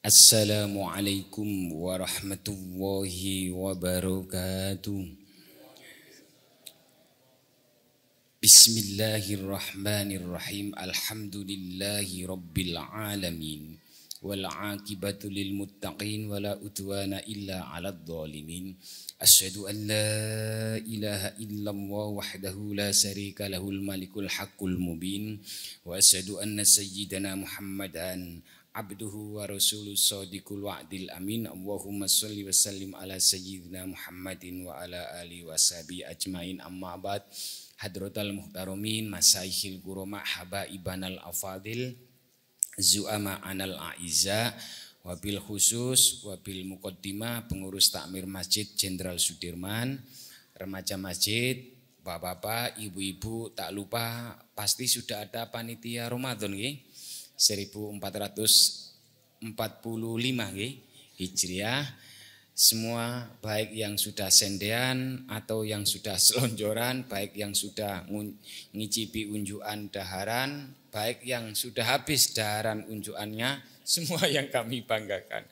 Assalamualaikum warahmatullahi wabarakatuh. Bismillahirrahmanirrahim. Alhamdulillahi rabbil alamin. Wal aqibatu lil muttaqin wala udwana illa 'alal zalimin. Asyhadu an la ilaha illallah wahdahu la syarika lahul malikul haqqul mubin. Wa asyhadu anna sayyidana Muhammadan abduhu wa rasuluh sadiqul wa'dil amin. Allahumma sholli wa sallim ala sayyidina Muhammadin wa ala alihi wa sahbihi ajmain. Amma ba'd. Hadratal muhtaramin, masaihil kurama, habaibanal afadil, zu'ama anal aiza, wabil khusus, wabil muqaddimah, pengurus takmir Masjid Jenderal Sudirman, remaja masjid, bapak-bapak, ibu-ibu, tak lupa pasti sudah ada panitia Ramadan nggih. 1445 nggih Hijriah. Semua baik yang sudah sendean atau yang sudah selonjoran, baik yang sudah ngicipi unjukan daharan, baik yang sudah habis daharan unjukannya, semua yang kami banggakan.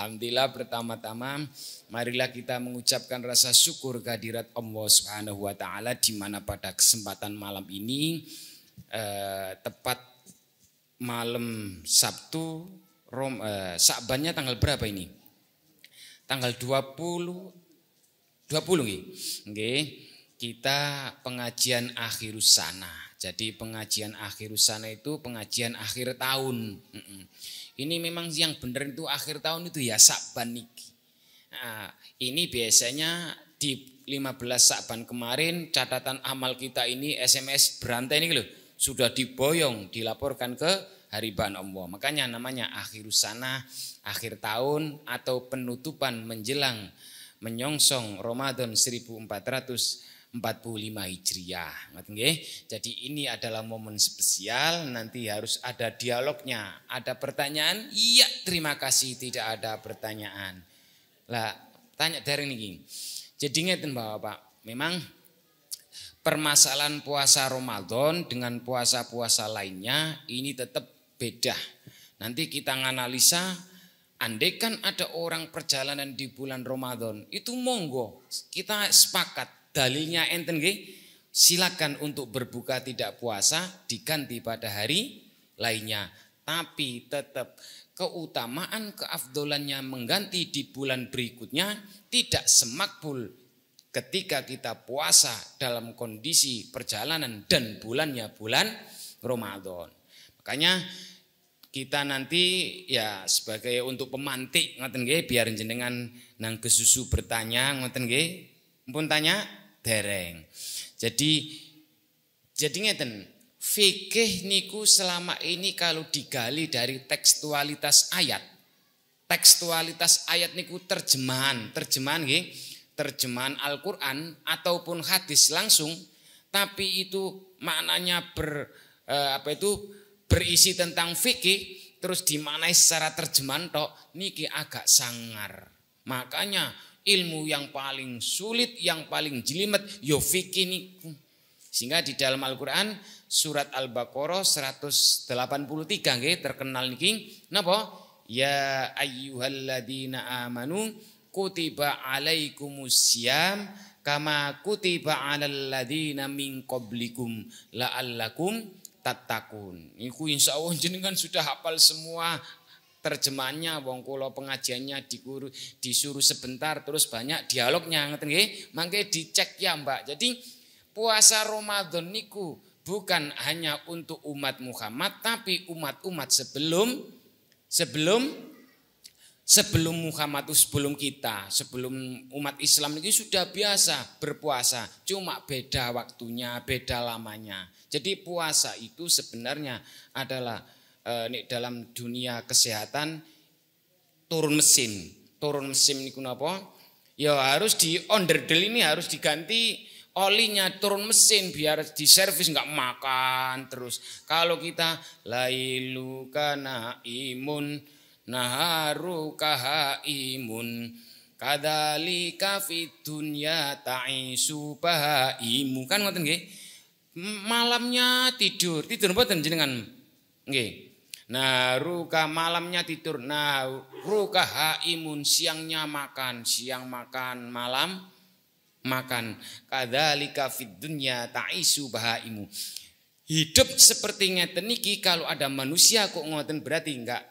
Alhamdulillah, pertama-tama marilah kita mengucapkan rasa syukur kehadirat Allah Subhanahu wa taala di mana pada kesempatan malam ini tepat malam Sabtu Sa'bannya tanggal berapa ini? Tanggal 20 nggih. Kita pengajian akhirus sana. Jadi pengajian akhirus sana itu pengajian akhir tahun. Ini memang yang benar itu akhir tahun itu ya Sa'ban niki. Nah, ini biasanya di 15 Sa'ban kemarin catatan amal kita ini SMS berantai ini loh, sudah diboyong dilaporkan ke Hariban Allah. Makanya namanya akhirus sana, akhir tahun atau penutupan menjelang menyongsong Ramadan 1445 Hijriah. Jadi ini adalah momen spesial, nanti harus ada dialognya. Ada pertanyaan? Iya, terima kasih, tidak ada pertanyaan. Lah, tanya dari ini. Jadi ngeten Bapak, memang permasalahan puasa Ramadan dengan puasa-puasa lainnya ini tetap beda. Nanti kita nganalisa, andaikan ada orang perjalanan di bulan Ramadan, itu monggo kita sepakat dalilnya enten nggih, silakan untuk berbuka tidak puasa diganti pada hari lainnya. Tapi tetap keutamaan keafdolannya mengganti di bulan berikutnya tidak semakbul ketika kita puasa dalam kondisi perjalanan dan bulannya bulan Ramadan. Makanya kita nanti ya sebagai untuk pemantik ngoten nggih, biar jenengan nang kesusu bertanya ngoten nggih. Mumpun tanya dereng. Jadi ngeten, fikih niku selama ini kalau digali dari tekstualitas ayat. Tekstualitas ayat niku terjemahan nggih. Terjemahan Al-Qur'an ataupun hadis langsung, tapi itu maknanya berisi tentang fikih terus dimaknai secara terjemahan tok niki agak sangar. Makanya ilmu yang paling sulit, yang paling jelimet yo fikih niku. Sehingga di dalam Al-Qur'an surat Al-Baqarah 183 nggih terkenal niki napa? Ya ayyuhalladzina amanu kutiba alaikumusiyam kama kutiba alal ladzina min qablikum la'allakum tattaqun. Iku insyaallah jenengan sudah hafal semua terjemahannya, wong kula pengajiannya disuruh sebentar terus banyak dialognya ngoten nggih. Mangke dicek ya, Mbak. Jadi puasa Ramadan niku bukan hanya untuk umat Muhammad tapi umat-umat sebelum Muhammad, sebelum kita, sebelum umat Islam ini sudah biasa berpuasa, cuma beda waktunya, beda lamanya. Jadi puasa itu sebenarnya adalah dalam dunia kesehatan turun mesin niku napa? Ya harus di onderdel ini harus diganti olinya, turun mesin biar diservis, nggak makan terus. Kalau kita lailu kana imun naharu kahaimun kadzalika fid dunya ta'isu bahaimu, kan ngoten nggih. Malamnya tidur mboten jenengan nggih. Naruka malamnya tidur. Naruka haimun siangnya makan. Siang makan, malam makan. Kadzalika fid dunya ta'isu bahaimu. Hidup seperti ngeten niki kalau ada manusia kok ngoten berarti enggak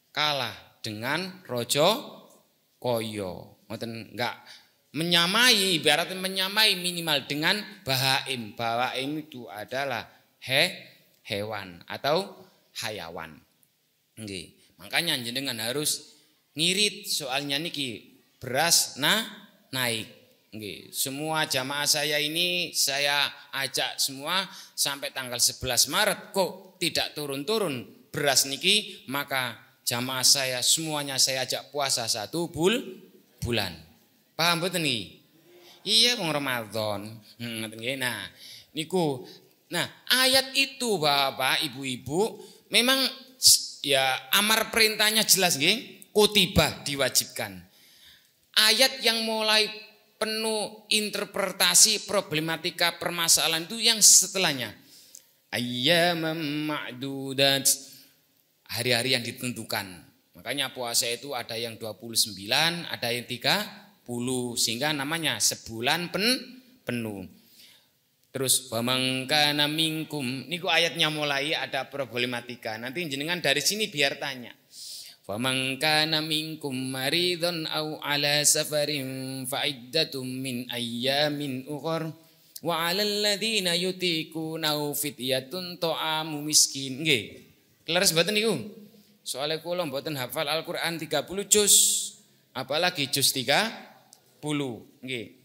kalah dengan rojo koyo. Ngoten enggak menyamai, ibaratnya menyamai minimal dengan bahaim. Bahaim itu adalah hewan atau hayawan. Nggih. Makanya jenengan harus ngirit soalnya niki beras naik. Nggih. Semua jamaah saya ini saya ajak semua sampai tanggal 11 Maret kok tidak turun-turun beras niki, maka jamaah saya semuanya saya ajak puasa 1 bulan. Paham betul nih? Iya wong Ramadan. Nah, niku. Nah, ayat itu Bapak, Ibu-ibu memang ya amar perintahnya jelas nggih, kutibah diwajibkan. Ayat yang mulai penuh interpretasi problematika permasalahan itu yang setelahnya. Ayyamam ma'dudat, hari-hari yang ditentukan. Makanya puasa itu ada yang 29, ada yang 30, sehingga namanya sebulan penuh. Terus wamangkana minkum, niku ayatnya mulai ada problematika. Nanti jenengan dari sini biar tanya. Wamangkana minkum maridun au ala safarin fa'iddatum min ayyamin ukhra wa 'alal ladzina yutiquna fidyatun ta'amu miskin. Nggih. Leres mboten niku? Soale kula mboten hafal Al-Qur'an 30 juz. Apalagi juz 30. Nggih.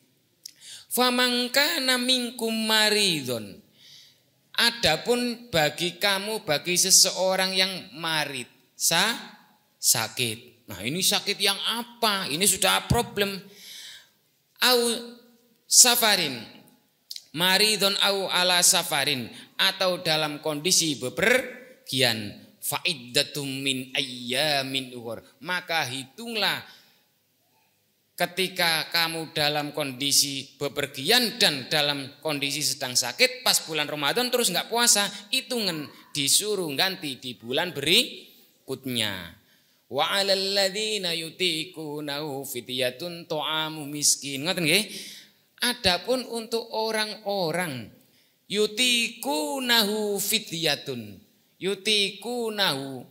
Famangkana minkum maridun. Adapun bagi kamu, bagi seseorang yang marid, sakit. Nah, ini sakit yang apa? Ini sudah problem. Au safarin. Maridun au ala safarin, atau dalam kondisi bepergian. Fa'iddatum min ayyamin ukhra. Maka hitunglah ketika kamu dalam kondisi bepergian dan dalam kondisi sedang sakit pas bulan Ramadan terus enggak puasa, hitungan disuruh ganti di bulan berikutnya. Wa 'alal ladzina yutiqunahu fidyatun ta'amu miskin. Ngoten nggih? Adapun untuk orang-orang yutiqunahu fidyatun. Yutiqunahu,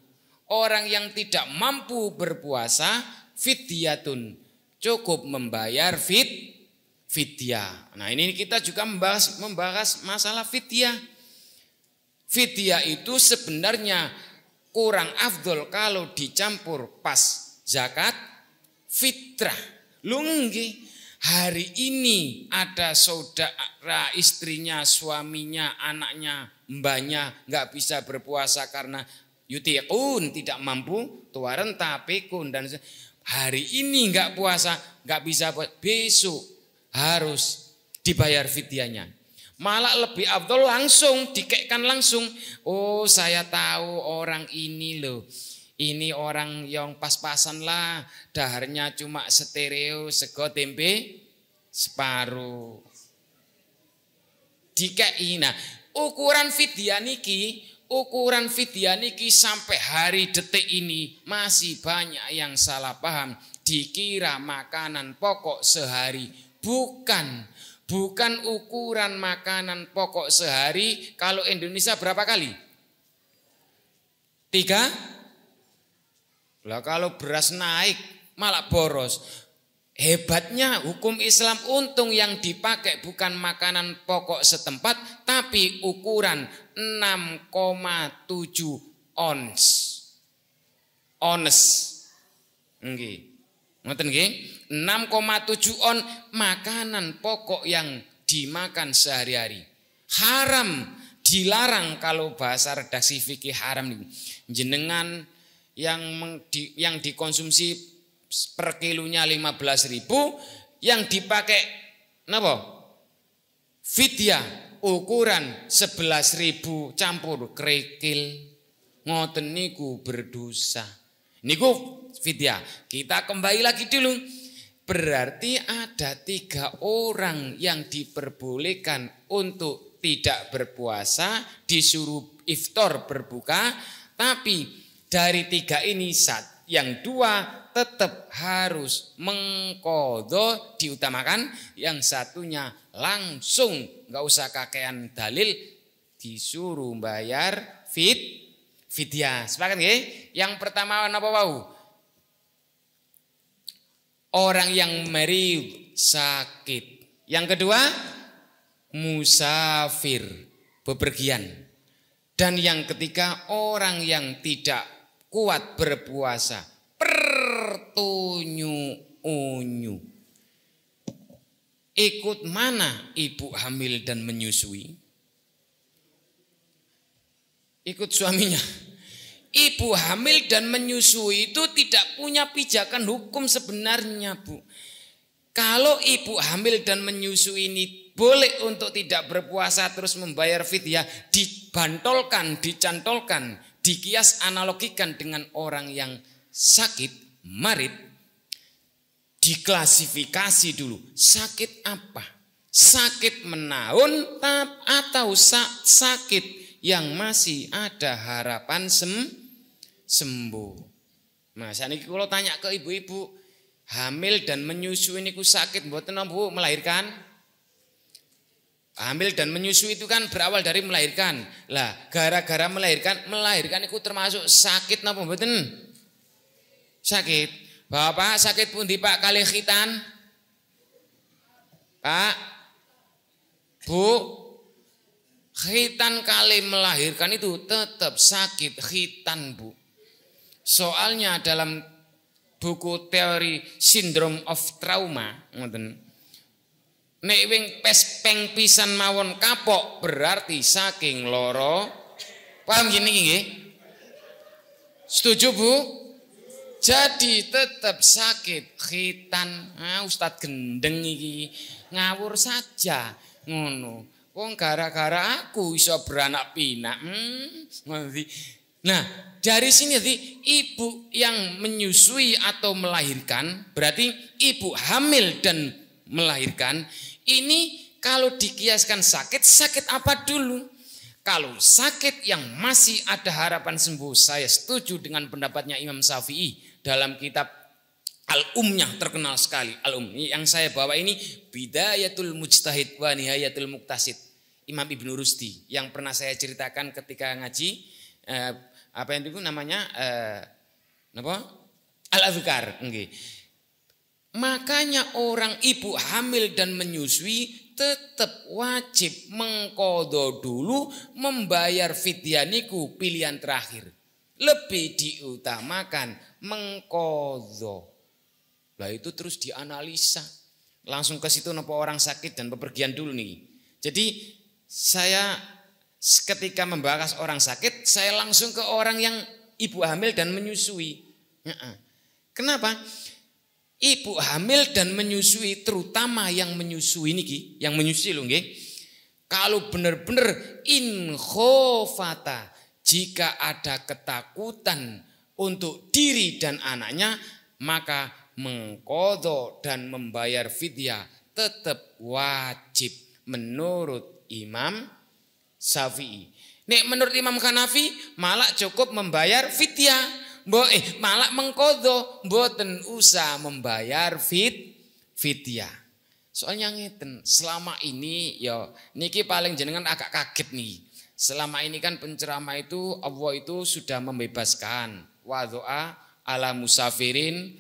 orang yang tidak mampu berpuasa, fidyatun, cukup membayar fidyah. Nah, ini kita juga membahas masalah fidyah. Fidyah itu sebenarnya kurang afdol kalau dicampur pas zakat fitrah. Lunggi, hari ini ada saudara, istrinya, suaminya, anaknya, mbahnya nggak bisa berpuasa karena yutiqun, tidak mampu, tuaren tapikun, dan hari ini nggak puasa, nggak bisa, besok harus dibayar fidyahnya. Malah lebih afdol langsung dikekkan langsung. Oh, saya tahu orang ini loh. Ini orang yang pas-pasan lah, daharnya cuma stereo, sego tempe separuh. Dikei. Nah, ukuran fidyah niki sampai hari detik ini masih banyak yang salah paham. Dikira makanan pokok sehari, bukan ukuran makanan pokok sehari. Kalau Indonesia berapa kali? 3. Lah kalau beras naik malah boros. Hebatnya hukum Islam, untung yang dipakai bukan makanan pokok setempat, tapi ukuran 6,7 ons. Ons. Nggih. Ngoten nggih? 6,7 on makanan pokok yang dimakan sehari-hari. Haram, dilarang kalau bahasa redaksi fikih haram niku. Jenengan yang dikonsumsi per kilonya 15.000, yang dipakai napa? Fidyah ukuran 11.000 campur kerikil. Ngoten niku berdosa. Niku fidyah. Kita kembali lagi dulu. Berarti ada 3 orang yang diperbolehkan untuk tidak berpuasa, disuruh iftar berbuka Tapi dari 3 ini yang 2 tetap harus mengqadha diutamakan, yang satunya langsung nggak usah kakean dalil disuruh bayar fidyah. Sepakat nggih? Yang pertama napa wau? Orang yang marid sakit. Yang kedua musafir bepergian. Dan yang ketiga orang yang tidak kuat berpuasa pertunyu-unyu. Ikut mana ibu hamil dan menyusui? Ikut suaminya. Ibu hamil dan menyusui itu tidak punya pijakan hukum sebenarnya, Bu. Kalau ibu hamil dan menyusui ini boleh untuk tidak berpuasa terus membayar fidyah, dibantolkan, dicantolkan, dikias analogikan dengan orang yang sakit, marid, diklasifikasi dulu. Sakit apa? Sakit menaun atau sakit yang masih ada harapan sembuh. Nah, saniki kalau tanya ke ibu-ibu, hamil dan menyusui niku sakit mboten Bu melahirkan? Hamil dan menyusui itu kan berawal dari melahirkan. Lah, gara-gara melahirkan itu termasuk sakit napa mboten? Sakit. Bapak sakit pundi Pak kali khitan? Pak, Bu, khitan kali melahirkan itu tetap sakit khitan, Bu. Soalnya dalam buku teori syndrome of trauma ngoten, nek wing pes peng pisan mawon kapok berarti saking loro. Paham gini nggih? Setuju, Bu? Jadi tetap sakit khitan. Ustadz gendeng iki ngawur saja ngono. Wong gara-gara aku iso beranak pinak. Nah, dari sini ibu yang menyusui atau melahirkan, berarti ibu hamil dan melahirkan, ini kalau dikiaskan sakit apa dulu? Kalau sakit yang masih ada harapan sembuh, saya setuju dengan pendapatnya Imam Syafi'i dalam kitab Al-Umnyah terkenal sekali. Al-Um yang saya bawa ini Bidayatul Mujtahid wa Nihayatul Muqtasid, Imam Ibnu Rusdi, yang pernah saya ceritakan ketika ngaji apa yang itu namanya Al-Adhkar. Makanya orang ibu hamil dan menyusui tetap wajib mengqadha dulu, membayar fidyah niku pilihan terakhir. Lebih diutamakan mengqadha. Lah itu terus dianalisa. Langsung ke situ napa orang sakit dan bepergian dulu nih. Jadi saya ketika membahas orang sakit, saya langsung ke orang yang ibu hamil dan menyusui. Kenapa? Ibu hamil dan menyusui, terutama yang menyusui niki, yang menyusui lho nggih. Kalau benar-benar in khofata, jika ada ketakutan untuk diri dan anaknya, maka mengqadha dan membayar fidyah tetap wajib menurut Imam Syafi'i. Nek menurut Imam Hanafi malah cukup membayar fidyah. Malah mengqadha mboten usah membayar fidyah. Soalnya ngeten, selama ini ya niki paling jenengan agak kaget nih. Selama ini kan penceramah itu Allah itu sudah membebaskan wa doa ala musafirin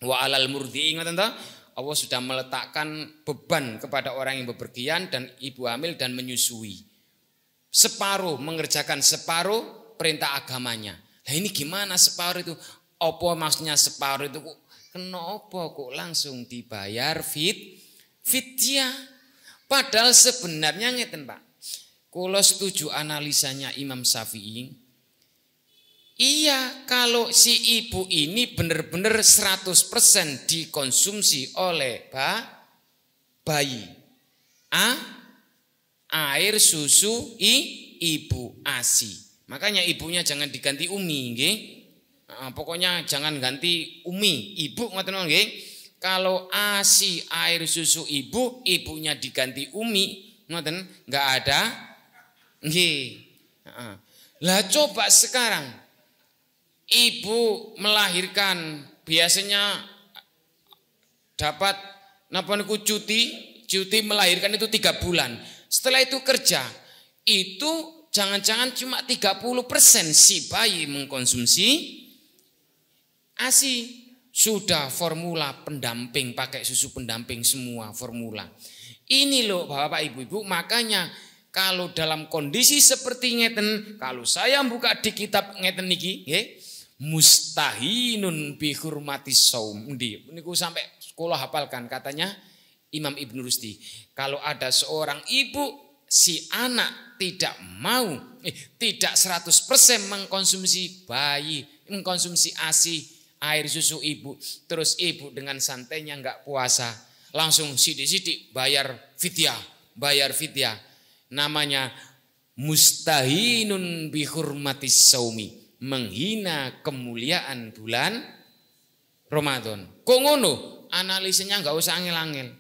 wa alal murdiin, ngoten ta? Allah sudah meletakkan beban kepada orang yang bepergian dan ibu hamil dan menyusui. Separuh mengerjakan separuh perintah agamanya. Nah ini gimana separuh itu? Apa maksudnya separuh itu? Kenapa kok langsung dibayar fidyah? Padahal sebenarnya ngeten Pak. Kalau setuju analisanya Imam Syafi'i, iya kalau si ibu ini benar-benar 100% dikonsumsi oleh bayi. Air susu ibu ASI. Makanya ibunya jangan diganti umi, nggih. Pokoknya jangan ganti umi, ibu ngoten nggih. Kalau ASI air susu ibu, ibunya diganti umi, ngoten, enggak ada. Nggih. Lah coba sekarang ibu melahirkan biasanya dapat cuti melahirkan itu 3 bulan. Setelah itu kerja, itu jangan-jangan cuma 30% si bayi mengkonsumsi ASI. Sudah formula pendamping, pakai susu pendamping semua formula. Ini loh Bapak Ibu-ibu, makanya kalau dalam kondisi seperti ngeten, kalau saya buka di kitab ngeten niki, mustahinun bi hurmatis saum. Niku sampai sekolah hafalkan katanya Imam Ibnu Rusdi. Kalau ada seorang ibu, si anak tidak mau, tidak 100% mengkonsumsi bayi, mengkonsumsi ASI, air susu ibu, terus ibu dengan santainya enggak puasa, langsung sidik-sidik bayar fidyah. Namanya mustahinun bihurmatis saumi, menghina kemuliaan bulan Ramadan. Kok ngono? Analisanya enggak usah angel-angel.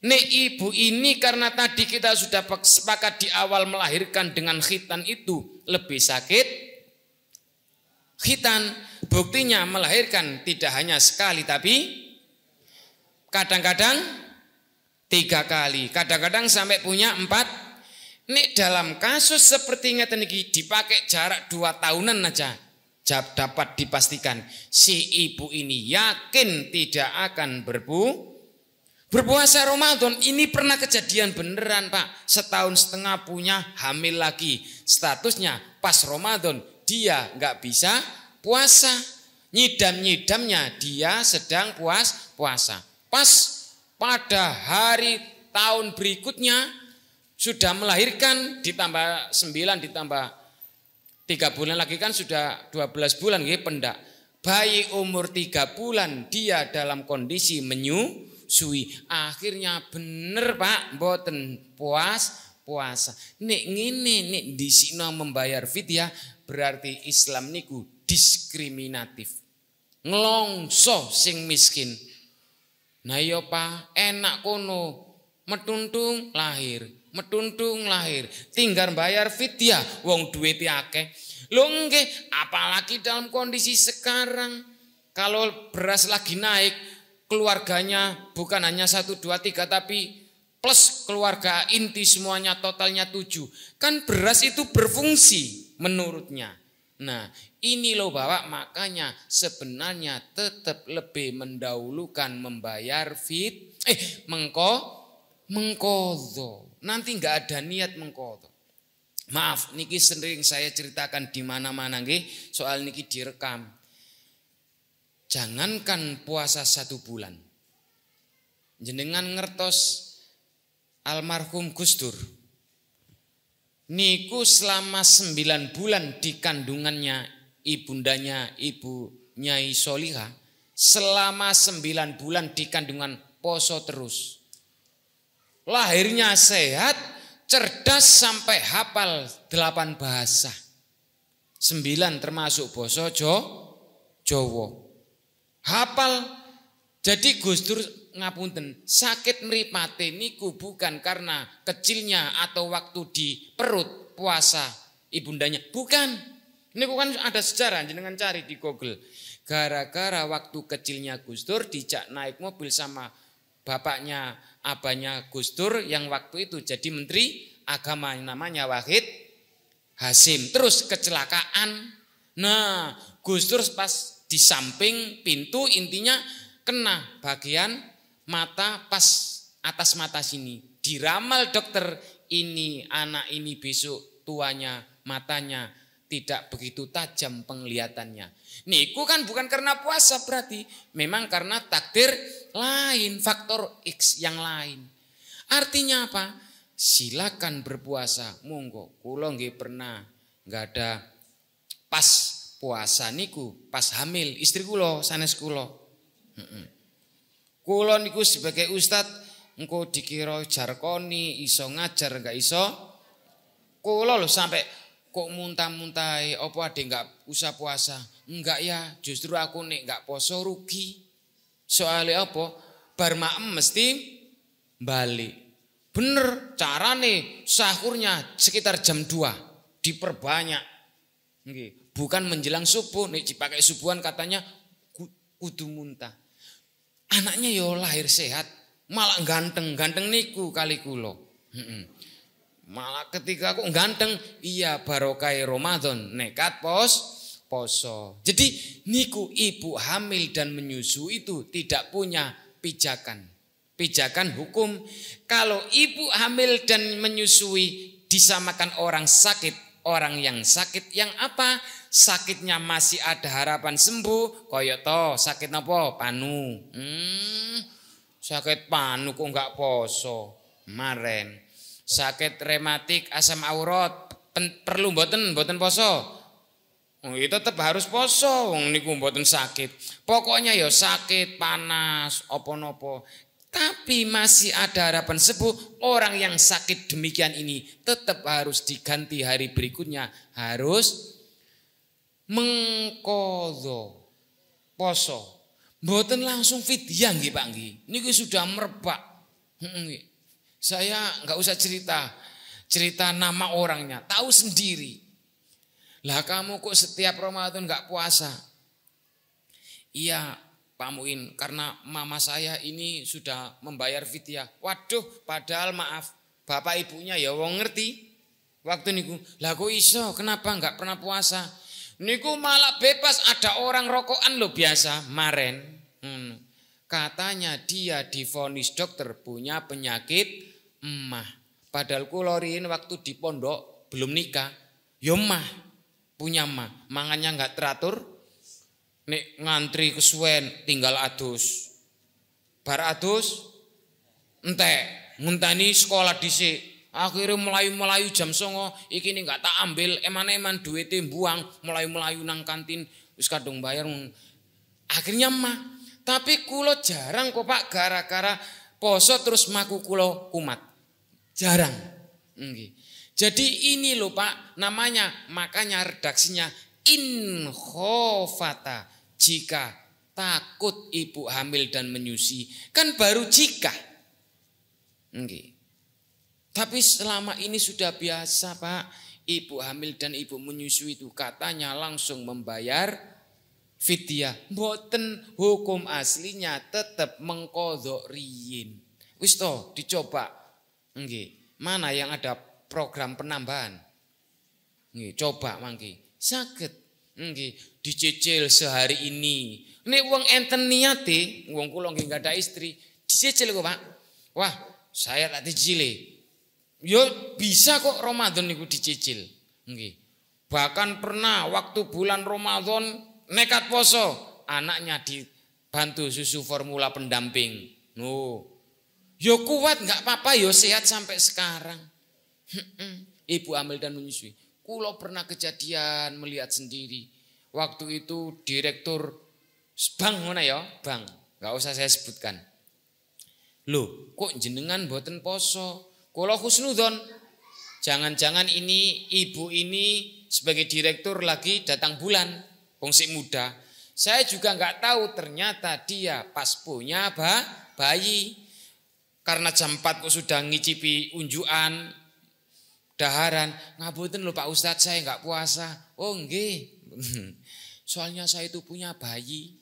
Nek ibu ini karena tadi kita sudah sepakat di awal melahirkan dengan khitan itu lebih sakit khitan. Buktinya melahirkan tidak hanya sekali tapi kadang-kadang 3 kali, kadang-kadang sampai punya 4. Nih dalam kasus seperti ngeten iki dipakai jarak 2 tahunan aja dapat dipastikan si ibu ini yakin tidak akan berpuasa Ramadan. Ini pernah kejadian beneran Pak, 1,5 tahun punya hamil lagi, statusnya pas Ramadan dia nggak bisa puasa, nyidam-nyidamnya dia sedang puasa. Pas pada hari tahun berikutnya sudah melahirkan, ditambah 9 ditambah 3 bulan lagi kan sudah 12 bulan nggih pendak. Bayi umur 3 bulan dia dalam kondisi menyusui. Akhirnya bener Pak, mboten puasa. Nek ngene nek disina membayar fidyah berarti Islam niku diskriminatif. Ngelongso sing miskin. Nah iya Pak, enak kono. Metuntung lahir. Tinggal bayar fidyah wong duwite akeh. Lho nggih, apalagi dalam kondisi sekarang kalau beras lagi naik, keluarganya bukan hanya 1 2 3 tapi plus keluarga inti semuanya totalnya 7. Kan beras itu berfungsi menurutnya. Nah, ini loh Bapak, makanya sebenarnya tetap lebih mendahulukan membayar mengqadha. Nanti enggak ada niat mengqadha. Maaf, niki sering saya ceritakan di mana-mana nggih, soal niki direkam. Jangankan puasa 1 bulan. Jenengan ngertos almarhum Gus Dur. Niku selama 9 bulan di kandungannya ibundanya Ibu Nyai Solihah, selama 9 bulan di kandungan poso terus. Lahirnya sehat, cerdas sampai hafal 8 bahasa. 9 termasuk basa Jawa. Hafal. Jadi Gus Dur ngapunten, sakit mripate niku bukan karena kecilnya atau waktu di perut puasa ibundanya, bukan. Niku kan ada sejarah, jenengan cari di Google. Gara-gara waktu kecilnya Gus Dur dijak naik mobil sama bapaknya, abahnya Gus Dur yang waktu itu jadi menteri agama namanya Wahid Hasim. Terus kecelakaan. Nah, Gus Dur pas di samping pintu intinya kena bagian mata pas atas mata sini. Diramal dokter ini anak ini besok tuanya matanya tidak begitu tajam penglihatannya. Niku kan bukan karena puasa berarti. Memang karena takdir lain, faktor X yang lain. Artinya apa? Silakan berpuasa. Monggo. Kula nggih pernah nggak ada pas puasa niku, pas hamil istri kula sanes kula. Kula niku sebagai ustadz engko dikira jarkoni, iso ngajar enggak iso. Kula lho sampai kok muntah-muntahi apa ade enggak usah puasa. Enggak ya, justru aku nek enggak poso rugi. Soalnya apa? Bar maem mesti balik. Bener, carane sahurnya sekitar jam 2 diperbanyak. Nggih, bukan menjelang subuh nek dipakai subuhan katanya kudu muntah. Anaknya yo lahir sehat, malah ganteng niku kali kula. Malah ketika aku ganteng, iya barokah Ramadan, nekat poso. Jadi niku ibu hamil dan menyusui itu tidak punya pijakan hukum. Kalau ibu hamil dan menyusui disamakan orang yang sakit yang apa? Sakitnya masih ada harapan sembuh. Koyo to sakit napa? Panu. Sakit panu kok enggak poso. Maren. Sakit rematik asam urat perlu mboten poso. Oh, itu tetap harus poso wong niku mboten sakit. Pokoknya ya sakit, panas, apa-napa. Tapi masih ada harapan sembuh. Orang yang sakit demikian ini tetap harus diganti hari berikutnya, harus mengqadha poso. Mboten langsung fidyah nggih Pak nggih. Niku sudah merebak. Saya enggak usah cerita nama orangnya, tahu sendiri. Lah kamu kok setiap Ramadan enggak puasa? Iya, Pak Muin, karena mama saya ini sudah membayar fidyah. Waduh, padahal maaf, bapak ibunya ya wong ngerti. Waktu niku, lah kok iso, kenapa enggak pernah puasa? Niku malah bebas, ada orang rokokan lo biasa, maren. Katanya dia divonis dokter punya penyakit emah. Padahal kulorin waktu di pondok belum nikah, yo emah, punya emah, mangannya enggak teratur. Nek ngantri kesuwen tinggal adus. Bar adus entek nguntani sekolah dhisik. Akhirnya melayu-melayu jam 09.00 iki nih enggak tak ambil eman-eman duwite buang, melayu-melayu nang kantin wis kadung bayar. Akhirnya mah. Tapi kula jarang kok Pak gara-gara poso terus maku kula kumat. Jarang. Nggih. Jadi ini loh Pak namanya, makanya redaksinya in khofata. Jika takut ibu hamil dan menyusui, kan baru jika. Nggih. Tapi selama ini sudah biasa Pak, ibu hamil dan ibu menyusui itu katanya langsung membayar fidyah. Mboten, hukum aslinya tetap mengqadha riyin. Wis to dicoba. Nggih. Mana yang ada program penambahan? Nggih, coba mangke. Saged. Nggih, dicicil sehari ini. Nek wong enten niate, wong kula nggih enggak ada istri, dicicil kok, Pak. Wah, saya tak dicicili. Yo bisa kok Ramadan niku dicicil. Nggih. Bahkan pernah waktu bulan Ramadan nekat poso, anaknya dibantu susu formula pendamping. Yo kuat enggak apa-apa, yo sehat sampai sekarang. Ibu hamil dan menyusui. Kulo pernah kejadian melihat sendiri. Waktu itu direktur bank mana ya? Bank. Enggak usah saya sebutkan. Loh, kok jenengan mboten poso? Kulo husnudzon. Jangan-jangan ini ibu ini sebagai direktur lagi datang bulan. Wong sik muda. Saya juga enggak tahu ternyata dia pas punya bayi. Karena jam 4 kok sudah ngicipi unjukan daharan. Ngapunten lho Pak Ustadz, saya enggak puasa. Oh nggih. Soalnya saya itu punya bayi.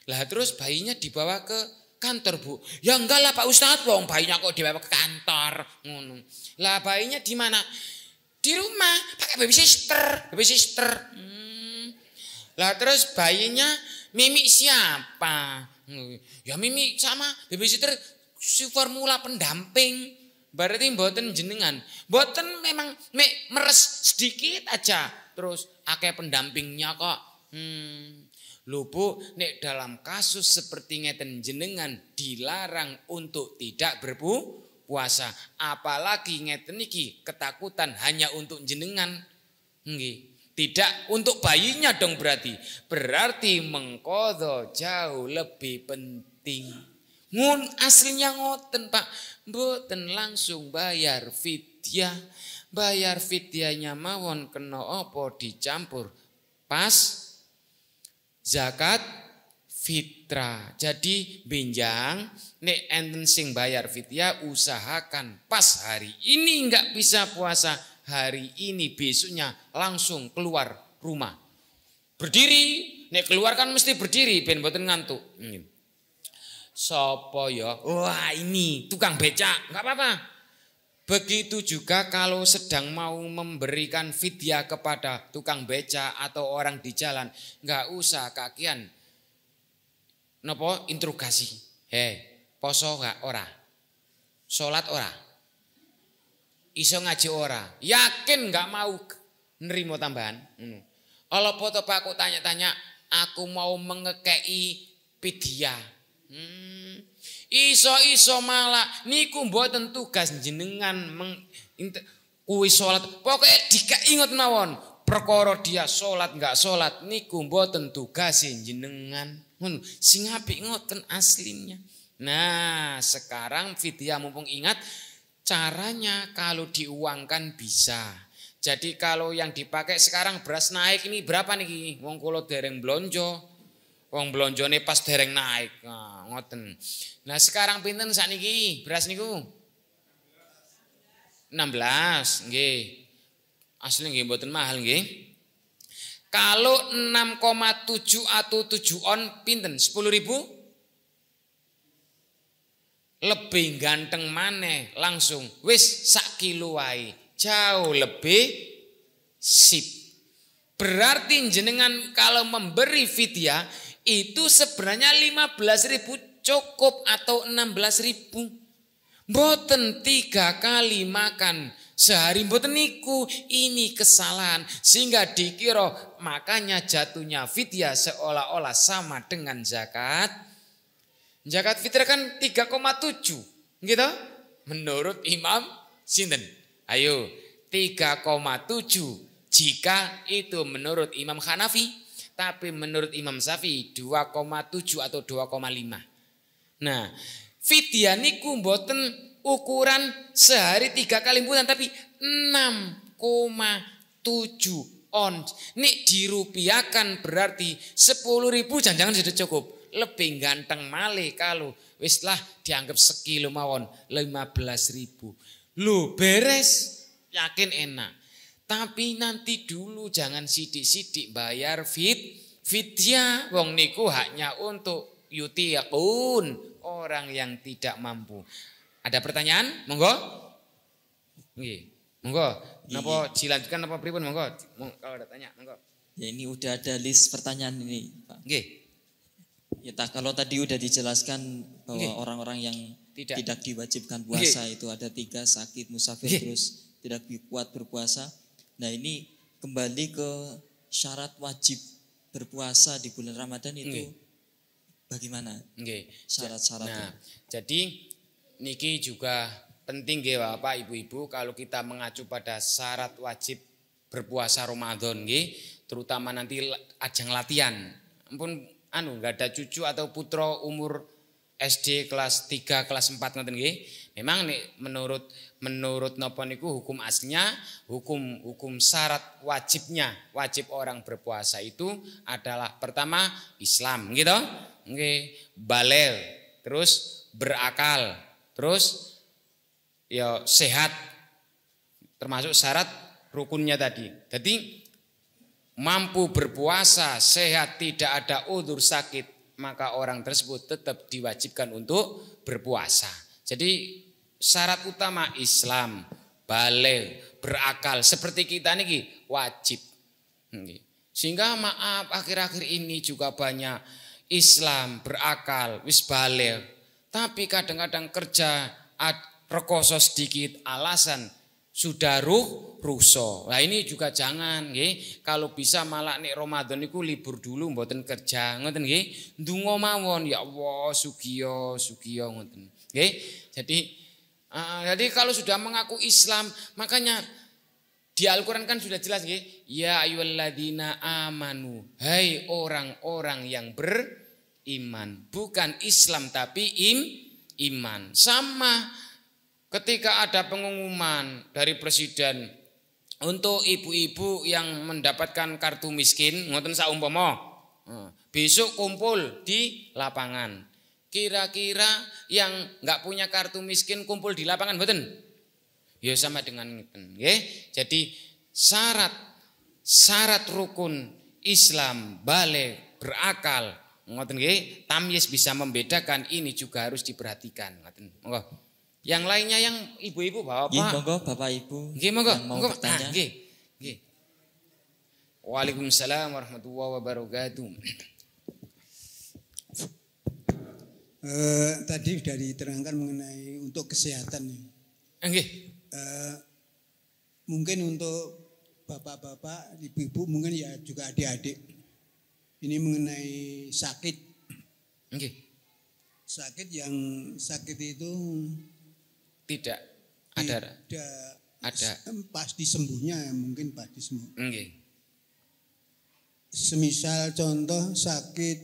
Lah terus bayinya dibawa ke kantor, Bu. Ya enggak lah Pak Ustadz, wong bayinya kok dibawa ke kantor. Ngono. Lah bayinya di mana? Di rumah, pakai baby sister. Lah terus bayinya Mimi siapa? Ya Mimi sama babysitter si formula pendamping. Berarti mboten jenengan. Mboten memang meres sedikit aja. Terus akeh pendampingnya kok. Lho Bu, nek dalam kasus seperti ngeten jenengan dilarang untuk tidak berpuasa. Apalagi ngeten iki ketakutan hanya untuk jenengan. Nggih. Tidak untuk bayinya dong berarti. Berarti mengqadha jauh lebih penting. Aslinya ngoten Pak. Mboten langsung bayar fidyah. Bayar fidyahnya mawon kena apa dicampur pas zakat fitrah. Jadi benjang nek enten sing bayar fidyah usahakan pas hari ini enggak bisa puasa. Hari ini besoknya langsung keluar rumah. Berdiri, nek keluar kan mesti berdiri ben mboten ngantuk. Sopo ya? Wah, ini tukang becak, enggak apa-apa. Begitu juga kalau sedang mau memberikan fidyah kepada tukang becak atau orang di jalan, enggak usah kakian. Napa interogasi? Poso gak ora? Salat ora? Iso ngaji ora? Yakin enggak mau nerima tambahan? Kalau foto Pak aku tanya-tanya, aku mau mengekei fidyah. Iso malah niku mboten tugas jenengan kuwi salat. Pokoke dikainget mawon, perkara dia salat enggak salat niku mboten tugas jenengan. Ngono, sing apik ngoten aslinya. Nah, sekarang fidyah mumpung ingat caranya kalau diuangkan bisa. Jadi kalau yang dipakai sekarang beras naik ini berapa niki? Wong kula dereng blonjo. Wong blonjone pas dereng naik. Nah, ngoten. Nah, sekarang pinten sakniki beras niku? 16, nggih. Asli nggih mboten mahal nggih. Kalau 6,7 atau 7 on pinten? 10.000? Lebih ganteng maneh langsung. Wis sak kilo wae. Jauh lebih sip. Berarti jenengan kalau memberi fidyah itu sebenarnya 15.000 cukup atau 16.000. Mboten 3 kali makan sehari mboten niku, ini kesalahan sehingga dikira makanya jatuhnya fidyah seolah-olah sama dengan zakat. Zakat fitrah kan 3,7 gitu. Menurut Imam sinten? Ayo 3,7 jika itu menurut Imam Hanafi. Tapi menurut Imam Syafi'i 2,7 atau 2,5. Nah, fidyah niku mboten ukuran sehari 3 kali bulan tapi 6,7 ons. Nik dirupiahkan berarti 10.000 jangan sudah cukup. Lebih ganteng malih kalau wis lah dianggap sekilo mawon 15.000. Loh beres, yakin enak. Tapi nanti dulu jangan sidik-sidik bayar fidyah. Wong niku haknya untuk yutiqun, orang yang tidak mampu. Ada pertanyaan? Monggo. Nggih. Monggo. Napa dilanjutkan apa pripun monggo? Kalau ada tanya, monggo. Ya ini udah ada list pertanyaan ini, Pak. Nggih. Ya kalau tadi udah dijelaskan bahwa orang-orang yang tidak diwajibkan puasa itu ada 3, sakit, musafir, terus tidak kuat berpuasa. Nah ini kembali ke syarat wajib berpuasa di bulan Ramadan itu bagaimana? Syarat-syaratnya. Nah, jadi niki juga penting nggih Bapak Ibu-ibu kalau kita mengacu pada syarat wajib berpuasa Ramadan nggih, terutama nanti ajang latihan. Ampun enggak ada cucu atau putra umur SD kelas 3 kelas 4 ngoten nggih. Memang nih menurut napa niku hukum aslinya, hukum syarat wajib orang berpuasa itu adalah pertama Islam gitu. Nggih, baligh, terus berakal, terus ya sehat. Termasuk syarat rukunnya tadi. Jadi mampu berpuasa, sehat, tidak ada udzur sakit, maka orang tersebut tetap diwajibkan untuk berpuasa. Jadi syarat utama Islam, baligh, berakal seperti kita niki wajib. Sehingga maaf akhir-akhir ini juga banyak Islam, berakal, wis baligh, tapi kadang-kadang kerja rekoso sedikit alasan sudah ruso. Nah ini juga jangan nggih. Kalau bisa malah nek Ramadan niku libur dulu mboten kerja ngoten nggih. Ndonga mawon ya Allah sugiya ngoten. Nggih. Jadi kalau sudah mengaku Islam, makanya di Al-Qur'an kan sudah jelas nggih, ya ayyuhalladzina amanu, hai orang-orang yang beriman, bukan Islam tapi iman. Sama ketika ada pengumuman dari presiden untuk ibu-ibu yang mendapatkan kartu miskin, ngoten saumpama, besok kumpul di lapangan. Kira-kira yang nggak punya kartu miskin kumpul di lapangan mboten? Ya sama dengan ngeten nggih. Jadi syarat syarat rukun Islam, balik, berakal, ngoten nggih, tamyiz bisa membedakan, ini juga harus diperhatikan. Ngoten. Monggo. Yang lainnya yang ibu-ibu Bapak. Nggih, monggo Bapak Ibu. Nggih, monggo. Yang mau bertanya. Nggih. Nggih. Waalaikumsalam warahmatullahi wabarakatuh. Tadi sudah diterangkan mengenai untuk kesehatan. Nggih. Mungkin untuk bapak-bapak, ibu-ibu, mungkin ya juga adik-adik. Ini mengenai sakit. Nggih. Sakit itu tidak ada pasti sembuhnya, mungkin pasti sembuh. Nggih. Semisal contoh sakit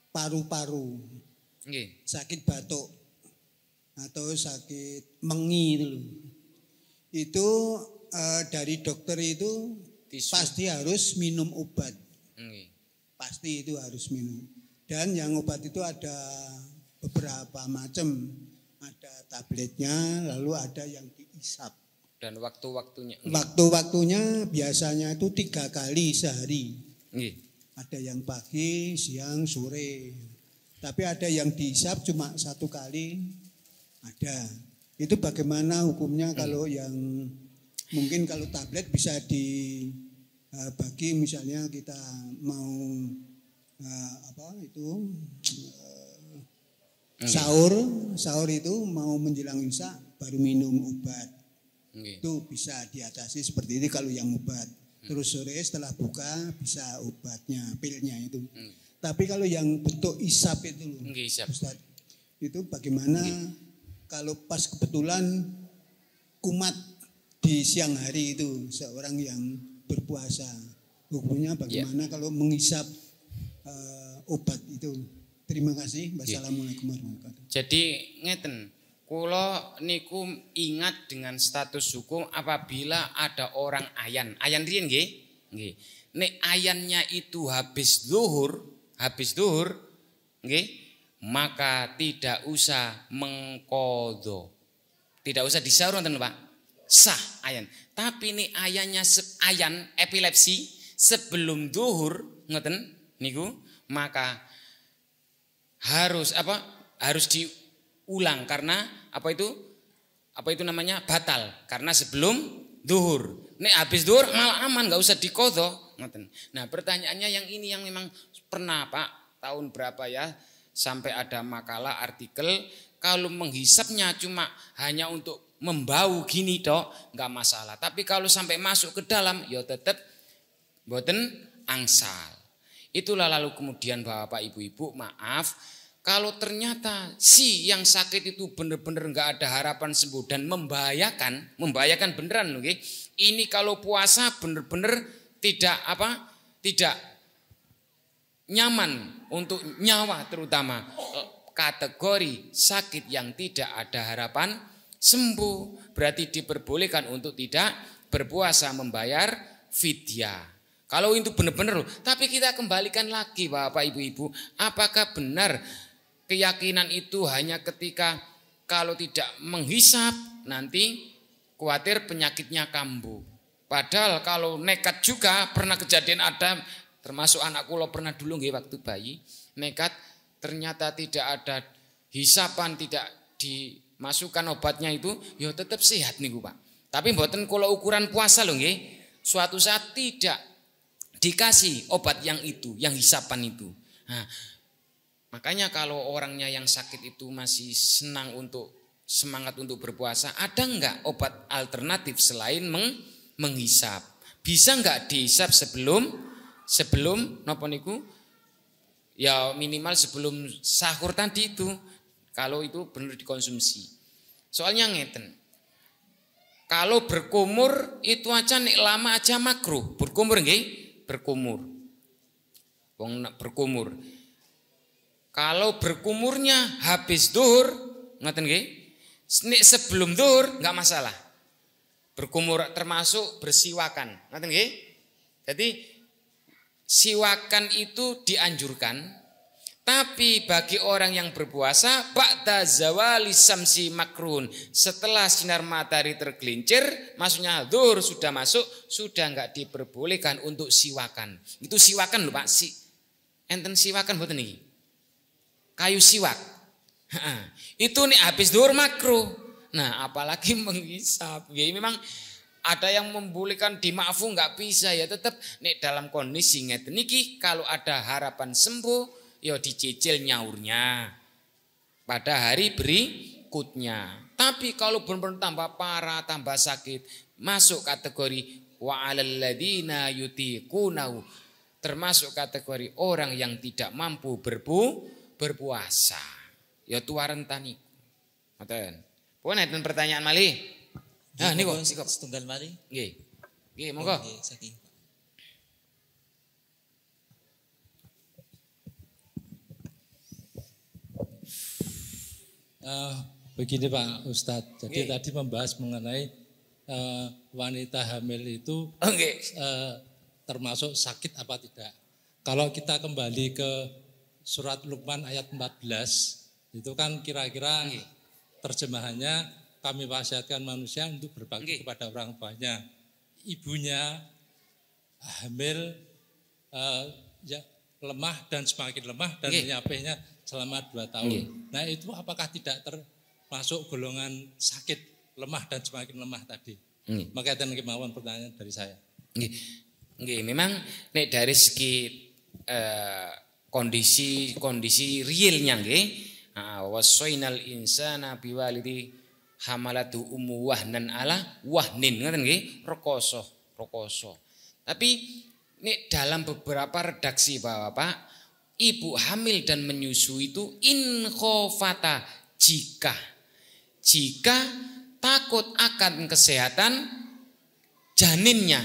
paru-paru, Nggih. sakit batuk, atau sakit mengi itu loh. Itu dari dokter itu pasti harus minum obat. Nggih. Pasti itu harus minum. Dan yang obat itu ada beberapa macam. Ada tabletnya, lalu ada yang diisap. Dan waktu-waktunya. Waktu-waktunya biasanya itu 3 kali sehari. Nggih. Ada yang pagi, siang, sore. Tapi ada yang diisap cuma 1 kali. Ada. Itu bagaimana hukumnya kalau yang mungkin kalau tablet bisa dibagi, misalnya kita mau sahur itu mau menjelang isya baru minum obat. Itu bisa diatasi seperti itu kalau yang obat. Terus sore setelah buka bisa obatnya, pilnya itu. Tapi kalau yang bentuk isap itu loh, Ustaz, itu bagaimana kalau pas kebetulan kumat di siang hari itu seorang yang berpuasa, hukumnya bagaimana kalau mengisap obat itu? Terima kasih. Wassalamualaikum warahmatullahi wabarakatuh. Jadi ngeten, kula niku ingat dengan status hukum apabila ada orang ayan riyen nggih. Nggih. Nek ayannya itu habis zuhur, nggih, maka tidak usah mengqadha. Tidak usah disahur nonton Pak. Sah ayan. Tapi nek ayannya ayan epilepsi sebelum zuhur ngoten niku, maka harus diulang karena apa itu namanya batal karena sebelum zuhur. Nek habis zuhur malah aman, nggak usah diqadha ngoten. Nah, pertanyaannya yang ini yang memang pernah Pak, tahun berapa ya sampai ada makalah artikel kalau menghisapnya cuma hanya untuk membau gini tok nggak masalah. Tapi kalau sampai masuk ke dalam ya tetap boten angsal. Itulah lalu kemudian Bapak Ibu-ibu maaf kalau ternyata si yang sakit itu benar-benar nggak ada harapan sembuh dan membahayakan beneran loh. Ini kalau puasa benar-benar tidak nyaman untuk nyawa, terutama kategori sakit yang tidak ada harapan sembuh, berarti diperbolehkan untuk tidak berpuasa, membayar fidyah. Kalau itu benar-benar, tapi kita kembalikan lagi Bapak Ibu-ibu, apakah benar keyakinan itu hanya ketika kalau tidak menghisap nanti khawatir penyakitnya kambuh. Padahal kalau nekat juga pernah kejadian ada, termasuk anak kula pernah dulu nggih waktu bayi, nekat ternyata tidak ada hisapan, tidak dimasukkan obatnya itu, ya tetap sehat niku Pak. Tapi mboten kula ukuran puasa lho nggih. Suatu saat tidak dikasih obat yang itu, yang hisapan itu. Nah, makanya kalau orangnya yang sakit itu masih semangat untuk berpuasa, ada enggak obat alternatif selain menghisap? Bisa enggak dihisap sebelum napa niku? Ya minimal sebelum sahur tadi itu, kalau itu benar dikonsumsi. Soalnya ngeten. Kalau berkumur itu aja nek lama aja makruh. Berkumur nggih? Berkumur. Wong berkumur. Kalau berkumurnya habis zuhur, ngoten nggih? Nek sebelum zuhur enggak masalah. Berkumur termasuk bersiwakan, ngoten nggih? Jadi siwakan itu dianjurkan, Tapi bagi orang yang berpuasa ba'da zawali samsi makrun, setelah sinar matahari tergelincir, maksudnya zuhur sudah masuk, sudah enggak diperbolehkan untuk siwakan. Itu siwakan lho Pak, enten siwakan mboten niki? Kayu siwak. Itu nih habis zuhur makruh. Nah, apalagi menghisap. Ya, memang ada yang membolehkan dimaafu enggak bisa ya, tetap nih dalam kondisi ngeten niki kalau ada harapan sembuh ya dicicil nyaurnya pada hari berikutnya. Tapi kalau benar-benar tambah parah, tambah sakit, masuk kategori wa 'alal ladzina yutiqunahu, termasuk kategori orang yang tidak mampu berpuasa. Ya tuaran tani. Ngoten. Pun enten pertanyaan malih. Nah niku setunggal malih. Nggih. Nggih, monggo. Nggih, saking begini Pak Ustadz, jadi tadi membahas mengenai wanita hamil itu termasuk sakit apa tidak. Kalau kita kembali ke surat Luqman ayat 14, itu kan kira-kira terjemahannya kami wasiatkan manusia untuk berbakti kepada orang tuanya. Ibunya hamil ya, lemah dan semakin lemah dan menyapihnya selama 2 tahun. Nah itu apakah tidak termasuk golongan sakit lemah dan semakin lemah tadi? Maka itu kemauan pertanyaan dari saya. Memang nek dari segi kondisi realnya wasainal insana biwalidi hamalatu ummu wahnan ala wahnin ngoten nggih rekoso. Tapi nek dalam beberapa redaksi Bapak, ibu hamil dan menyusui itu inkhofata jika takut akan kesehatan janinnya.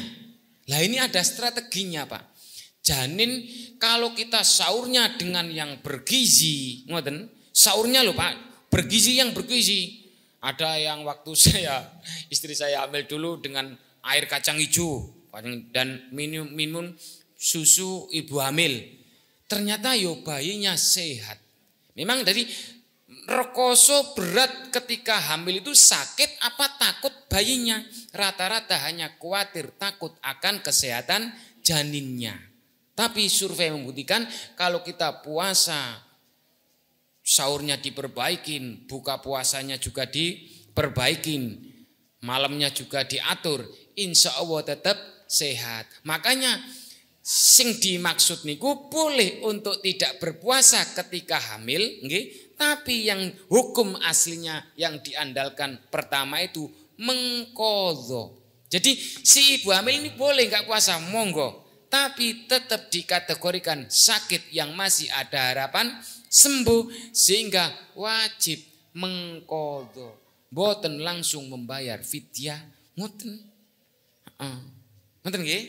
Lah ini ada strateginya Pak. Janin kalau kita sahurnya dengan yang bergizi, ngoten, sahurnya loh Pak, bergizi yang bergizi. Ada yang waktu istri saya hamil dulu dengan air kacang hijau dan minum susu ibu hamil. Ternyata yo bayinya sehat. Memang dari rekoso berat ketika hamil itu sakit apa takut bayinya. Rata-rata hanya khawatir takut akan kesehatan janinnya. Tapi survei membuktikan kalau kita puasa sahurnya diperbaikin, buka puasanya juga diperbaikin, malamnya juga diatur, insya Allah tetap sehat. Makanya sing dimaksud niku boleh untuk tidak berpuasa ketika hamil, nggih, tapi yang hukum aslinya yang diandalkan pertama itu mengqadha. Jadi si ibu hamil ini boleh enggak puasa, monggo, tapi tetap dikategorikan sakit yang masih ada harapan sembuh sehingga wajib mengqadha. Mboten langsung membayar fidyah, ngoten. Ngoten nggih?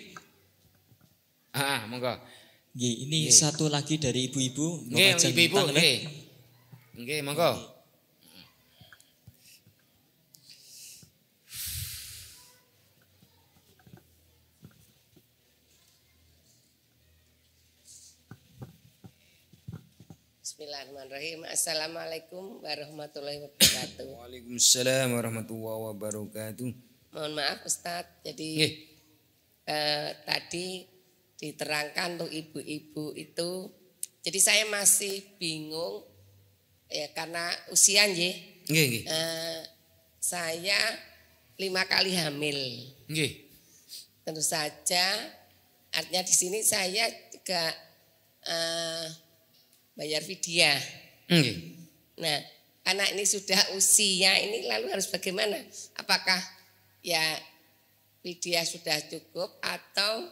Monggo. Ini satu lagi dari ibu-ibu. Nggih, ibu-ibu nggih. Nggih, monggo. Bismillahirrahmanirrahim. Assalamualaikum warahmatullahi wabarakatuh. Waalaikumsalam warahmatullahi wabarakatuh. Mohon maaf Ustadz, jadi tadi diterangkan untuk ibu-ibu itu, jadi saya masih bingung ya karena usia nggih. Saya 5 kali hamil. Nggih. Tentu saja artinya di sini saya juga bayar fidyah. Nah, karena ini sudah usia ini lalu harus bagaimana? Apakah ya fidyah sudah cukup atau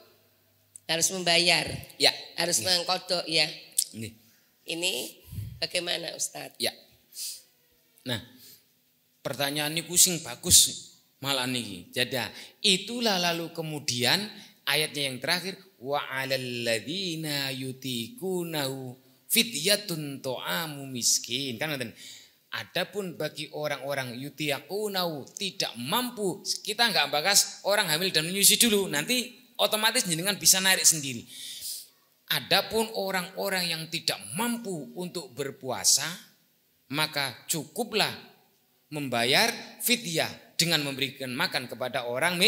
harus membayar? Ya, harus mengkodok ya. Nggih. Ini bagaimana Ustadz? Ya. Nah, pertanyaan niku sing bagus malah niki. Jadi itulah lalu kemudian ayatnya yang terakhir wa 'alal ladzina yutiqunahu fidyatun ta'amu miskin. Kan ngoten. Adapun bagi orang-orang yutiqunahu tidak mampu, kita enggak bahas orang hamil dan menyusui dulu, nanti otomatis jenengan bisa narik sendiri. Adapun orang-orang yang tidak mampu untuk berpuasa, maka cukuplah membayar fidyah dengan memberikan makan kepada orang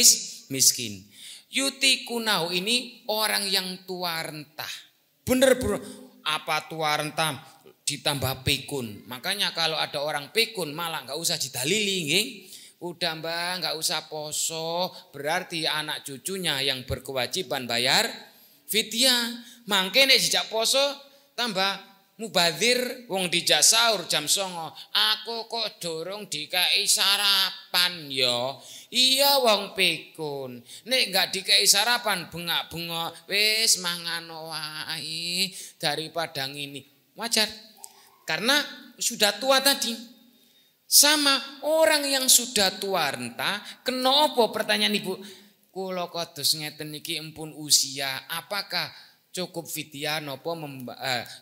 miskin. Yutikunahu ini orang yang tua renta. Bener-bener apa tua renta ditambah pikun. Makanya kalau ada orang pikun malah nggak usah didalili, nggih. Udah Mbak nggak usah poso, berarti anak cucunya yang berkewajiban bayar fidyah. Mangke nek dijak poso tambah mubadzir, wong dijak sahur jam 09.00. Aku kok dorong dikai sarapan yo. Iya wong pikun. Nek enggak dikai sarapan bengak-bengok wis mangan wae daripada ngini. Wajar. Karena sudah tua tadi. Sama orang yang sudah tua renta, kenapa pertanyaan Ibu? Kula kados ngeten niki empun usia, apakah cukup fidyah nopo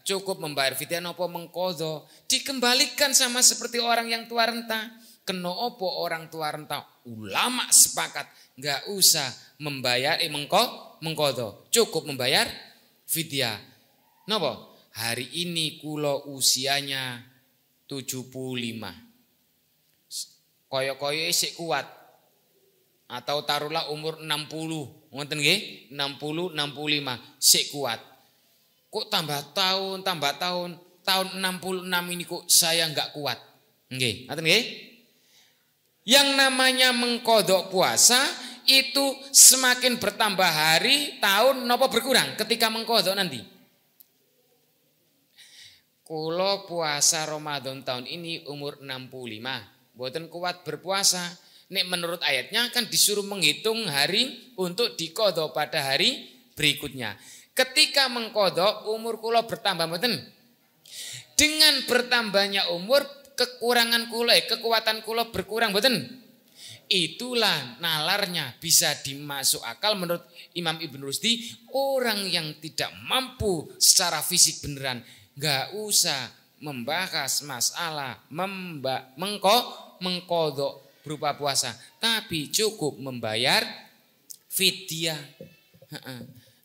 cukup membayar fidyah nopo mengqadha? Dikembalikan sama seperti orang yang tua renta. Kenapa orang tua renta? Ulama sepakat enggak usah membayar mengqadha, cukup membayar fidyah. Napa? Hari ini kula usianya 75. Kaya-kaya isih kuat. Atau taruhlah umur 60, ngoten nggih? 60, 65, sik kuat. Kok tambah tahun, tahun 66 ini kok saya enggak kuat. Nggih, ngoten nggih? Yang namanya mengqadha puasa itu semakin bertambah hari, tahun napa berkurang ketika mengqadha nanti. Kula puasa Ramadan tahun ini umur 65. Mboten kuat berpuasa. Nek menurut ayatnya kan disuruh menghitung hari untuk diqadha pada hari berikutnya. Ketika mengqadha umur kula bertambah mboten? Dengan bertambahnya umur kekurangan kula, kekuatan kula berkurang mboten? Itulah nalarnya bisa dimasuk akal menurut Imam Ibn Rusdi, orang yang tidak mampu secara fisik beneran enggak usah membahas masalah mengqadha berupa puasa, tapi cukup membayar fidyah.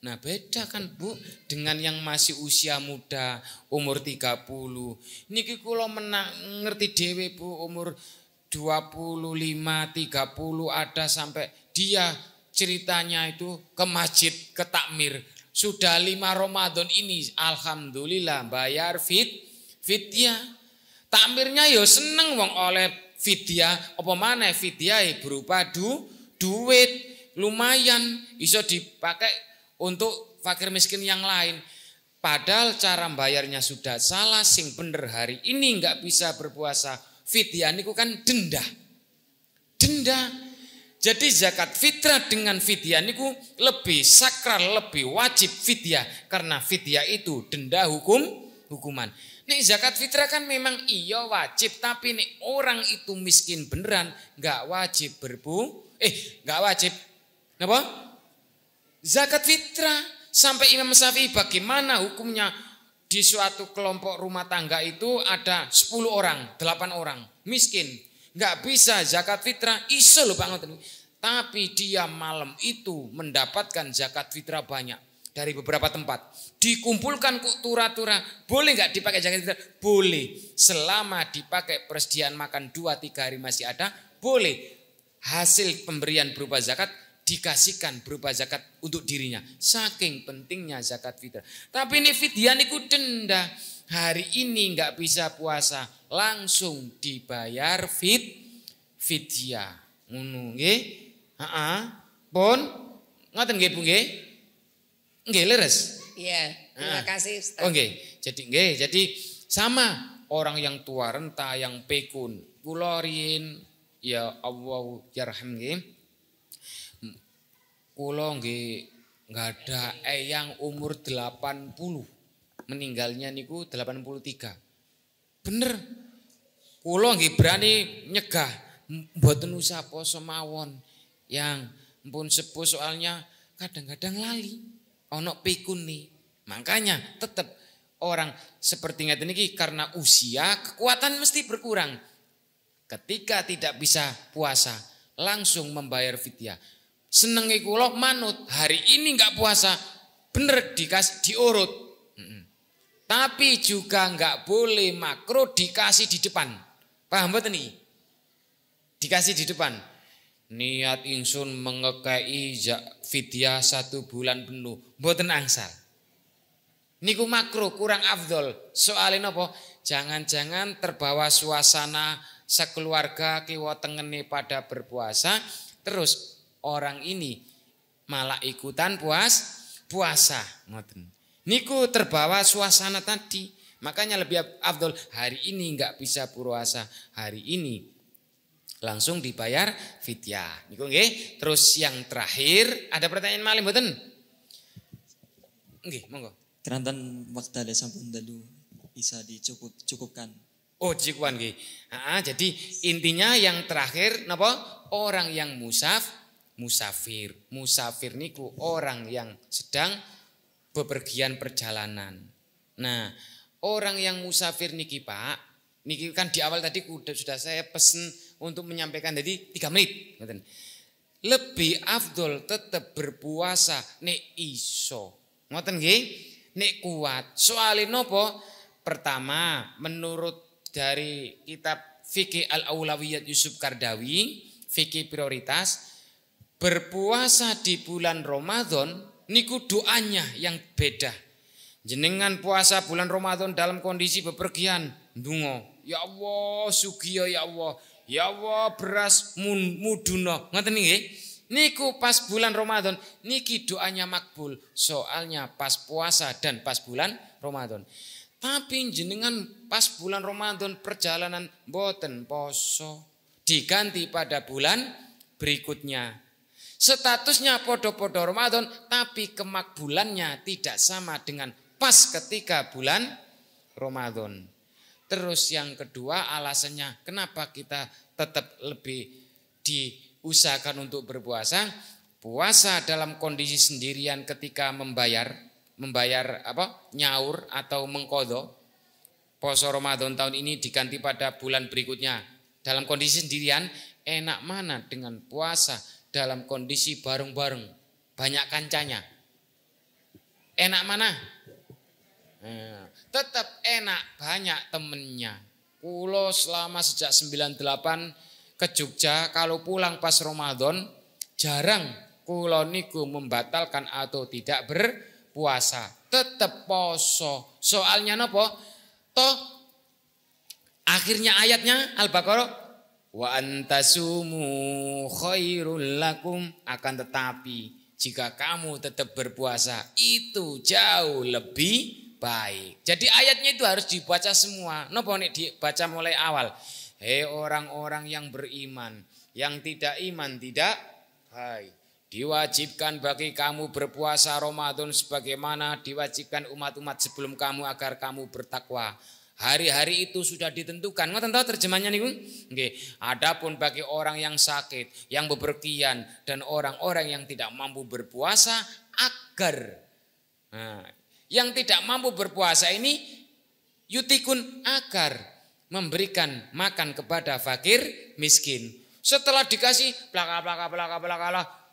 Nah beda kan Bu dengan yang masih usia muda umur 30. Niki kula ngerti dhewe Bu, umur 25, 30 ada sampai dia ceritanya itu ke masjid, ke takmir. Sudah 5 Ramadan ini alhamdulillah bayar fidyah. Takmirnya yo seneng wong oleh fidyah, apa maneh fidyah berupa duit lumayan iso dipakai untuk fakir miskin yang lain. Padahal cara bayarnya sudah salah, sing bener hari ini enggak bisa berpuasa. Fidyah niku kan denda. Jadi zakat fitrah dengan fidyah niku lebih sakral, lebih wajib fidyah karena fidyah itu denda hukuman. Nek zakat fitrah kan memang iya wajib, tapi nek orang itu miskin beneran enggak wajib enggak wajib. Napa? Zakat fitrah. Sampai Imam Syafi'i bagaimana hukumnya di suatu kelompok rumah tangga itu ada 10 orang, 8 orang miskin. Enggak bisa zakat fitrah, iso lho Pak ngoten. Tapi dia malam itu mendapatkan zakat fitrah banyak dari beberapa tempat. Dikumpulkan kok tura-tura, boleh nggak dipakai zakat fitrah? Boleh, selama dipakai persediaan makan 2-3 hari masih ada, boleh. Hasil pemberian berupa zakat dikasihkan berupa zakat untuk dirinya. Saking pentingnya zakat fitrah. Tapi ini fidyah niku denda. Hari ini nggak bisa puasa, langsung dibayar fidyah. Ngono nggih? Pun ngoten nggih Bu nggih? Nggih leres. Iya, terima kasih Ustaz. Oke, jadi sama orang yang tua renta, yang pikun, kula riyin ya Allah yarham nggih. Kula nggih ngada eyang umur 80. Meninggalnya niku 83. Bener. Kula nggih berani nyegah mboten usah poso mawon. Yang mpun sepuh soalnya kadang-kadang lali. Ono pikun nih. Makanya tetap orang seperti ngeten niki karena usia kekuatan mesti berkurang. Ketika tidak bisa puasa langsung membayar fidyah. Senenge kula manut hari ini enggak puasa bener dikasih diurut. Tapi juga enggak boleh makruh dikasih di depan. Paham betul nih? Dikasih di depan. Niat ingsun mengekei fidyah 1 bulan penuh. Mboten angsal. Niku makruh kurang afdol. Soalnya apa? Jangan-jangan terbawa suasana sekeluarga kiwa tengene pada berpuasa, terus orang ini malah ikutan puasa. Niku terbawa suasana tadi. Makanya lebih afdol hari ini enggak bisa puasa, hari ini langsung dibayar fidyah. Niku nggih. Terus yang terakhir, ada pertanyaan malih mboten? Nggih, monggo. Keranten wekdal sampun dalu bisa dicukupkan. Oh, cukupan nggih. Jadi intinya yang terakhir napa? Orang yang musafir. Musafir niku orang yang sedang bepergian perjalanan. Nah, orang yang musafir niki Pak, niki kan di awal tadi sudah saya pesen untuk menyampaikan tadi 3 menit. Lebih afdol tetap berpuasa nek iso. Ngoten nggih? Nek kuat. Soalnya nopo? Pertama, menurut dari kitab Fikih Al-Aulawiyat Yusuf Kardawi, fikih prioritas, berpuasa di bulan Ramadan niku doanya yang beda. Jenengan puasa bulan Ramadan dalam kondisi bepergian, ndonga, ya Allah sugiya ya Allah. Ya Allah beras muduna. Ngoten nggih. Niku pas bulan Ramadan niki doanya makbul. Soalnya pas puasa dan pas bulan Ramadan. Tapi jenengan pas bulan Ramadan perjalanan boten poso, diganti pada bulan berikutnya. Statusnya podo-podo Ramadan tapi kemakbulannya tidak sama dengan pas ketika bulan Ramadan. Terus yang kedua alasannya kenapa kita tetap lebih diusahakan untuk berpuasa. Puasa dalam kondisi sendirian ketika membayar nyaur atau mengqadha. Poso Ramadan tahun ini diganti pada bulan berikutnya. Dalam kondisi sendirian enak mana dengan puasa dalam kondisi bareng-bareng, banyak kancanya. Enak mana? Tetap enak banyak temennya. Kulo selama sejak 98 ke Jogja, kalau pulang pas Ramadan jarang kulo niku membatalkan atau tidak berpuasa, tetap poso. Soalnya napa? Toh akhirnya ayatnya Al-Baqarah wa antasumu khairul lakum, akan tetapi jika kamu tetap berpuasa itu jauh lebih baik. Jadi ayatnya itu harus dibaca semua. Napa nek dibaca mulai awal? Hei orang-orang yang beriman, yang tidak iman tidak baik. Diwajibkan bagi kamu berpuasa Ramadan sebagaimana diwajibkan umat-umat sebelum kamu agar kamu bertakwa. Hari-hari itu sudah ditentukan. Ngoten tahu terjemahnya niku? Nggih. Adapun bagi orang yang sakit, yang bepergian dan orang-orang yang tidak mampu berpuasa agar yang tidak mampu berpuasa ini yutikun agar memberikan makan kepada fakir miskin. Setelah dikasih plaka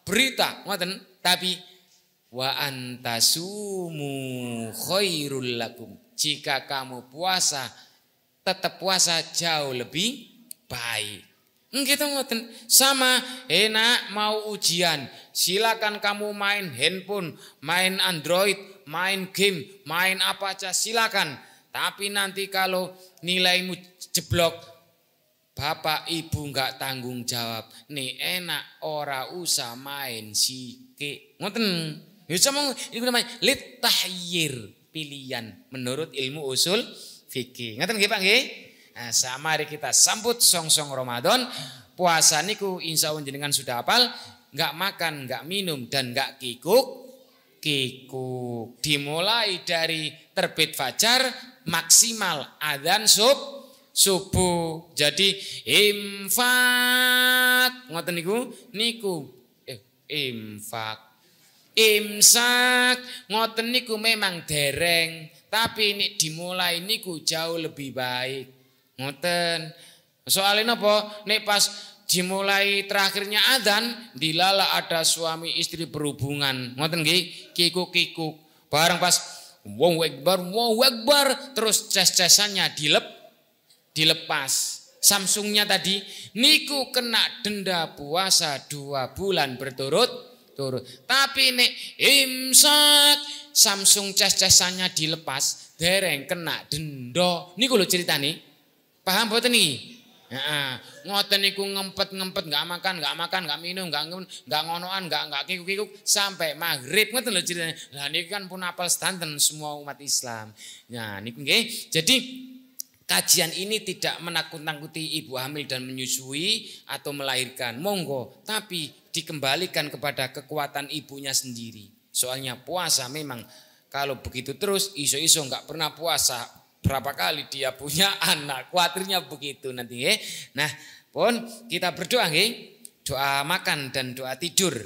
berita ngoten, tapi wa antasumu khairul lakum. Jika kamu puasa, tetap puasa jauh lebih baik. Gitu ngoten. Sama enak mau ujian, silakan kamu main handphone, main Android, main game, main apa aja silakan. Tapi nanti kalau nilaimu jeblok, bapak ibu enggak tanggung jawab. Nih enak ora usah main sike. Ngoten. Ya sama itu namanya litahyir, pilihan menurut ilmu usul fikih. Ngoten nggih Pak nggih? Nah, mari kita sambut song-song Ramadan. Puasa niku insyaallah jenengan sudah hafal, enggak makan, enggak minum dan enggak kikuk. Dimulai dari terbit fajar maksimal adzan subuh. Jadi infak ngoten niku infak. Imsak ngoten niku memang dereng, tapi nek dimulai niku jauh lebih baik. Ngoten. Soalnya napa? Nek pas dimulai terakhirnya adzan, dilala ada suami istri berhubungan. Ngoten nggih, kikuk-kikuk. Barang pas Allahu Akbar, terus ces-cesannya dilepas. Samsungnya tadi niku kena denda puasa 2 bulan berturut-turut. Tapi nek imsak Samsung ces-cesannya dilepas, dereng kena denda. Niku lho ceritane. Paham mboten niki? Heeh. Ngoten niku ngempet-ngempet enggak makan, enggak minum, enggak ngonoan, enggak kikuk-kikuk sampai maghrib ngoten lho ceritane. Lah niku kan pun apal sedanten semua umat Islam. Ya niku nggih. Jadi kajian ini tidak menakut-nakuti ibu hamil dan menyusui atau melahirkan. Monggo, tapi dikembalikan kepada kekuatan ibunya sendiri. Soalnya puasa memang kalau begitu terus iso-iso enggak pernah puasa. Berapa kali dia punya anak, khawatirnya begitu nanti. Nah, pun kita berdoa, doa makan dan doa tidur,